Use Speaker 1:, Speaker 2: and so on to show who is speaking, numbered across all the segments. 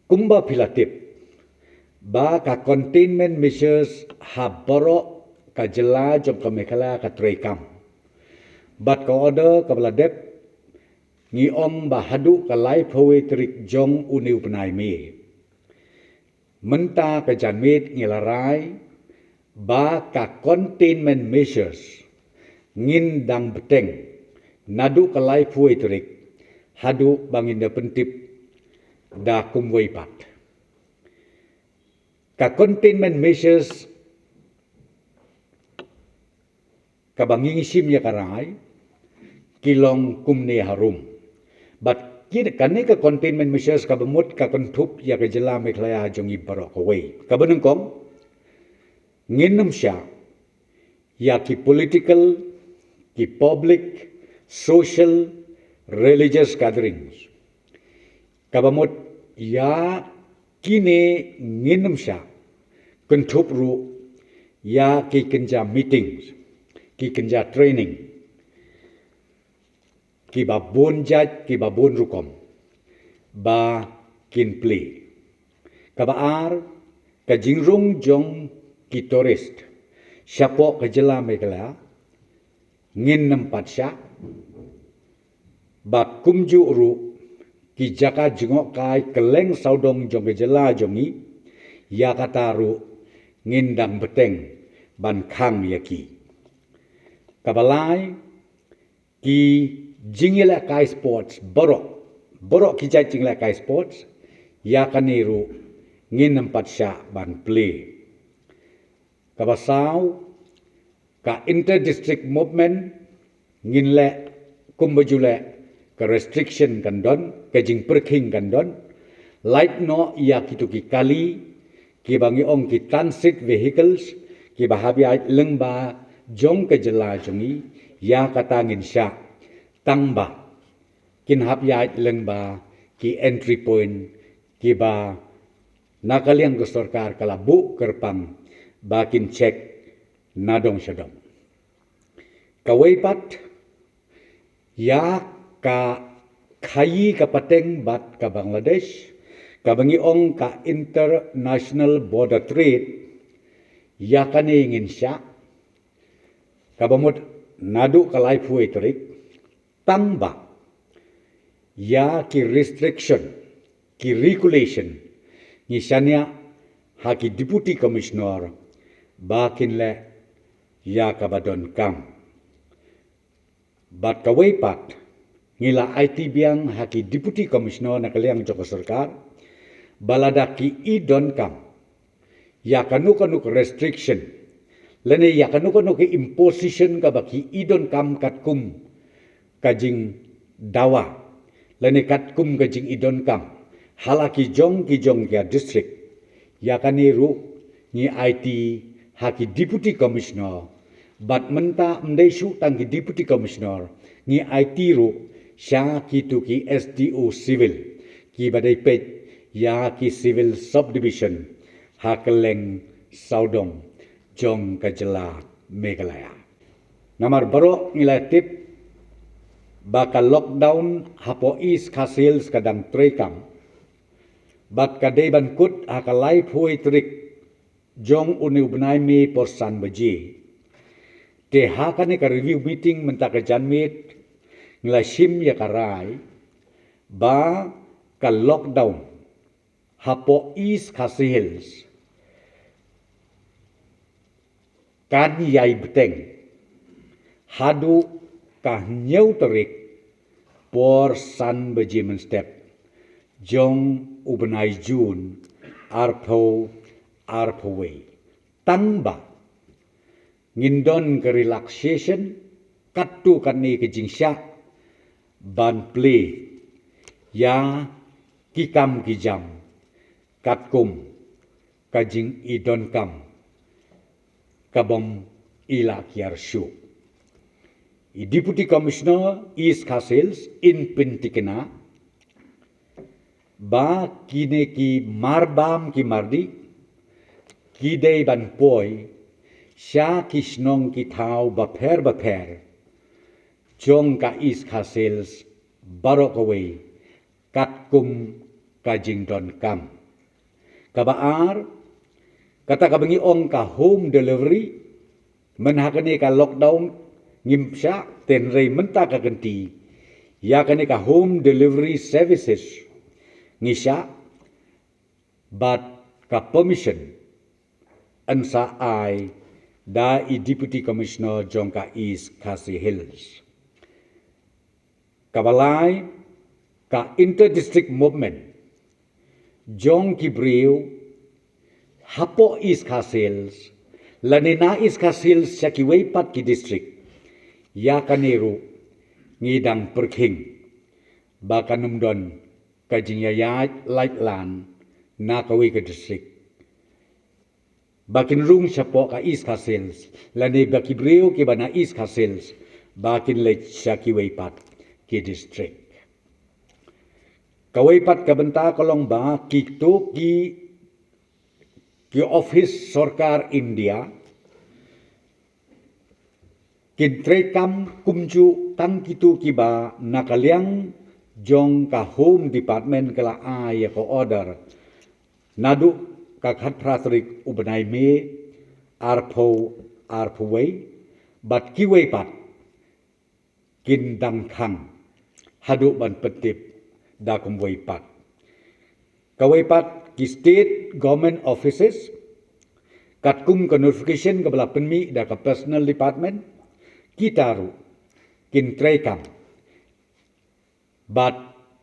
Speaker 1: kumba pilatip ba ka containment measures ha borok ka jela jom ka mekhala ka trekam bat ka order ka beladep ngi ong ba hadu ka lai phowe trik jong uniu penai me menta ka janmit ngi larai ba ka containment measures ngin dang beteng nadu ka lai phowe trik hadu bangin da pentip da kumwei pat ka containment measures ka banging sim ya karai kilong kumne harum but kini kani ka containment measures ka bemut ka kontup ya ka jela meklaya jongi barok away ka benengkong nginum sya ya ki political ki public social religious gatherings ka bemut ya kini nginum sya kontup ru ya ki kenja meetings ki kenja training ki babun jaj ki babun rukom ba kin play ka baar ka jingrung jong ki tourist siapo ka jela megala ngin nempat sya ba kumju ru ki jaka jengok kai keleng saudong jong ke jela jongi ya kataru ngindang beteng ban khang yaki kabalai ki jingila kai sports borok ki jai jingila kai sports ya kaniru ngin empat sya ban play kabasau ka inter district movement ngin le kumbajule ka restriction kandon ka jing perking kandon light no ya kituki kali ki bangi ong ki transit vehicles ki bahabi ai lengba jong ke jela jongi ya katangin sya tangba kin hap ya lengba ki entry point ki ba nakaliang ke sarkar kala bu kerpang bakin cek nadong syadong kawaipat ya ka khayi ka pateng bat ka Bangladesh ka bangi ong ka international border trade ya kani ngin sya kabamut nadu kalai phuai tarik tangba ya ki restriction ki regulation ni sanya ha ki deputy commissioner bakin le ya kabadon kam bat kawai pat ngila IT biang ha ki deputy commissioner nakaliang joko sarkar balada ki idon kam ya kanuk restriction lene ya kanuk imposition ka baki idon kam katkum kajing dawa lene katkum kajing idon kam halaki jong ki jong ya district ya kaniru ni IT haki deputy commissioner bat menta mdesu tangki deputy commissioner ni IT ru sya ki tu ki SDO civil ki badai pej ya ki civil subdivision hakeleng saudong jong kajela Meghalaya namar baro ngilai tip bakal lockdown hapo is kasils kadang trekam bat kadai ban kut hakalai phui trik jong uniu benai me porsan baji te hakane ka review meeting menta ka janmit ngilai sim ya karai ba ka lockdown hapo is kasils kan yai beteng hadu kah nyau terik por san bejimen step jong ubenai jun arpo way tangba ngindon ke relaxation katu kani ke jingsya ban play ya kikam kijam katkum kajing idon kam kabom ila kiar syu Deputy Commissioner East Kasils in Pintikena ba kine ki marbam ki mardi kidei ban poi sya kisnong ki thau baper jong ka East Kasils barok away katkum kajing don kam kabaar kata kabangi ong ka home delivery menhakane ka lockdown ngimsya tenrei menta ka genti ya kane ka home delivery services ngisya but ka permission ansa ai da i deputy commissioner jongka East Khasi Hills kabalai ka inter-district movement jong kibriu hapo East Khasi Hills lanina East Khasi Hills sa kiwaypat ki district ya kaniru ngidang perking baka numdon kajinyayat lightland na kawi ka district bakin rung siya po ka East Khasi Hills lani bakibriu ki ba na East Khasi Hills bakin late siya kiwaypat ki district kawaypat kabenta kolong ba kito ki office sarkar India kintrekam kumju tang kitu kiba nakaliang jong ka home department kala ya ko order nadu ka khat pratrik ubanai me arpoway bat kiway pat kindang khang hadu ban petip da kumway pat kaway pat ki state government offices katkum ka notification ka bala penmi da ka personal department kitaru kintrekam bat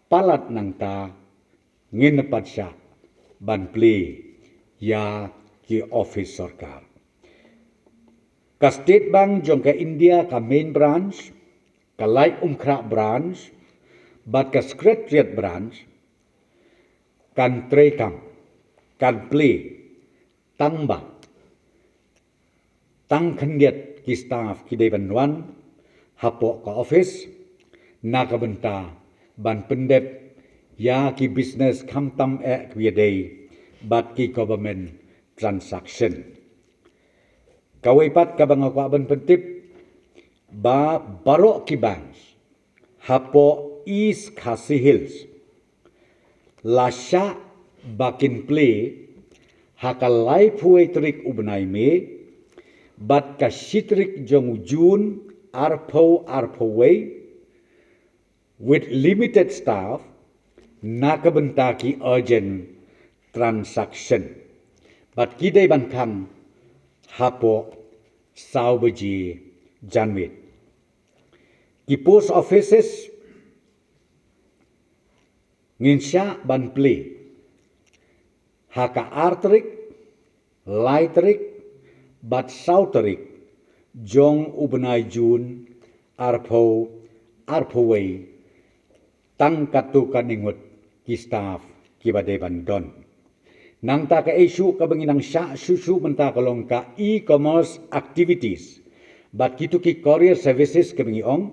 Speaker 1: palat nang ta nginepat siya ban play ya ki office sarkar ka state bank jong ka India ka main branch ka light umkra branch bat ka secretariat branch kan trekam kan play tangba tang khandiat ki staff ki devan wan hapo ka office nakabenta ban pendep ya ki business kamtam kwiadei bat ki government transaction kawaipat kabang ako ban pentip ba barok ki banks hapo East Khasi Hills lasya bakin play hakalai puai trik ubnai me bat kasitrik jong June arpoway with limited staff nakabentaki urgent transaction bat kidai bankang hapo saubaji janwit ki post offices nginsya ban play haka artrik laitrik bat sauterik jong ubnai Jun arpoway tang katu kaningut ki staff ki badeban don nang ta ka issue ka banginang sya susu menta kalong ka e-commerce activities bat kitu ki courier services ka bangiong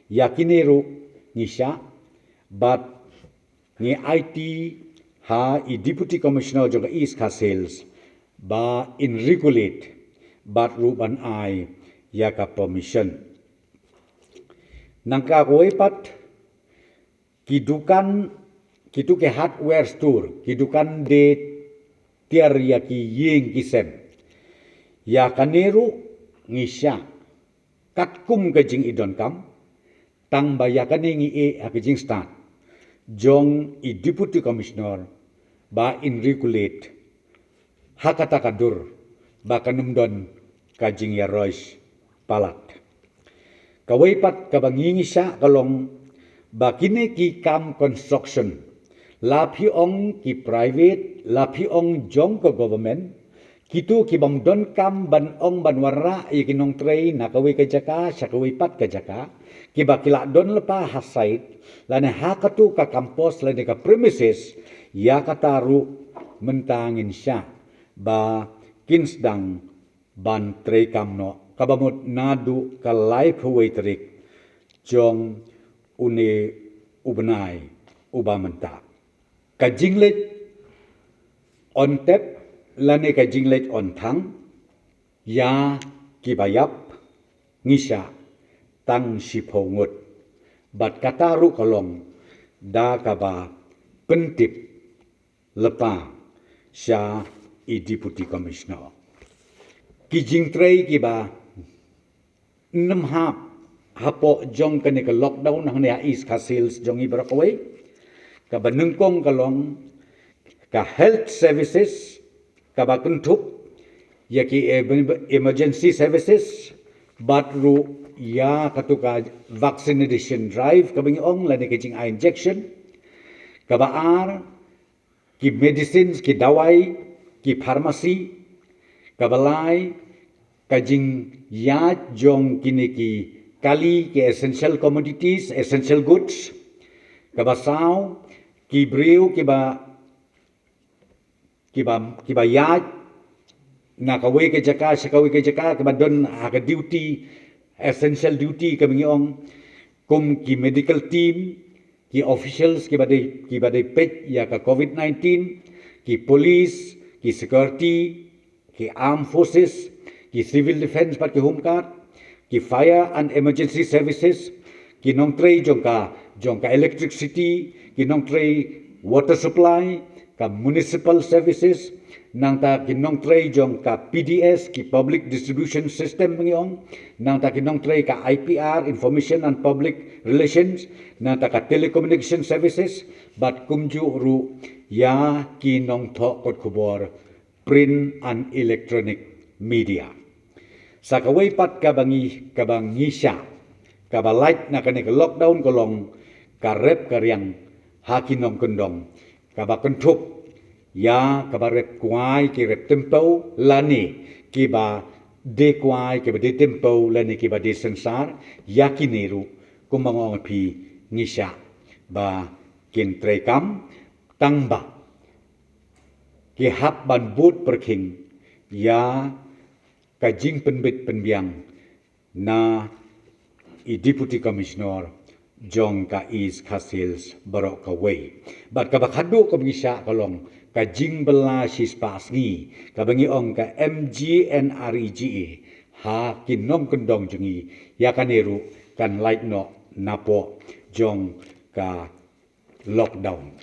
Speaker 1: yakiniru ngisya bat ngi IT ha i deputy commissioner jong East Khasi Hills ba in regulate bat ruban ai ya ka permission nang ka koipat kidukan kitu ke hardware store kidukan de tiar ya ki yeng kisem ya kaneru ngisya katkum ke jing idon kam tang bayakan ngi e hakijing start jong i deputy commissioner ba in regulate hakata kadur ba kanumdon kajing ya rois palat kawaipat kabangingi siya kalong bakine ki kam construction lapi ong ki private lapi ong jong ko government kitu ki bang don kam ban ong ban warra ikinong tray nakawi ka jaka sakawi pat ka jaka ki bakila don lepa hasait lane hakatu ka campus lane ka premises ya kataru mentangin siya ba kinsdang ban tray kam no kabamot nadu ka life waitrik jong une ubnai ubamenta ka jinglet on tap lane ka jinglet on thang ya kibayap ngisya tang sipongut bat kataru kolong da kaba pentip lepa siya i-Deputy Commissioner. Kijing tray kiba hapo jong kani ka lockdown hang niya is ka sales jong ibrakaway kaba nungkong kalong ka health services kaba kuntup yaki emergency services batru ya katuka vaccination drive kabang ong lani kijing injection kaba ki medicines ki dawai ki pharmacy kabalai kajing ya jong kini ki kali ki essential commodities essential goods kabasaw ki briu kiba ya nakawe ke jaka sakawe ke jaka kabadon aga duty essential duty kami ong kum ki medical team ki officials ki bade pet ya ka COVID-19 ki police ki security ki armed forces ki civil defense pat ki home guard ki fire and emergency services ki nong tray jong ka electricity ki nong tray water supply ka municipal services nang ta kinong tray jong ka PDS ki public distribution system ngiong nang ta kinong tray ka IPR information and public relations nang ta ka telecommunication services bat kumju ru ya kinong tho kot khubor print and electronic media sa kaway pat kabangi siya kabalait na kani ka lockdown kolong karep karyang hakinong kundong kabakentup ya kabarep kuai ki rep tempo lani kiba de kuai kiba de tempo lani kiba de sensar yakiniru kumangong pi ngisya ba kin trekam tangba ki hap ban but perking ya kajing penbit penbiang na i-Deputy Commissioner jong ka is kasils barok kaway bat kabakado kabisya kalong kajing bela sispas ngi kabangi ong ka MGNREGA ha kinom kendong jengi ya kaneru kan light no napo jong ka lockdown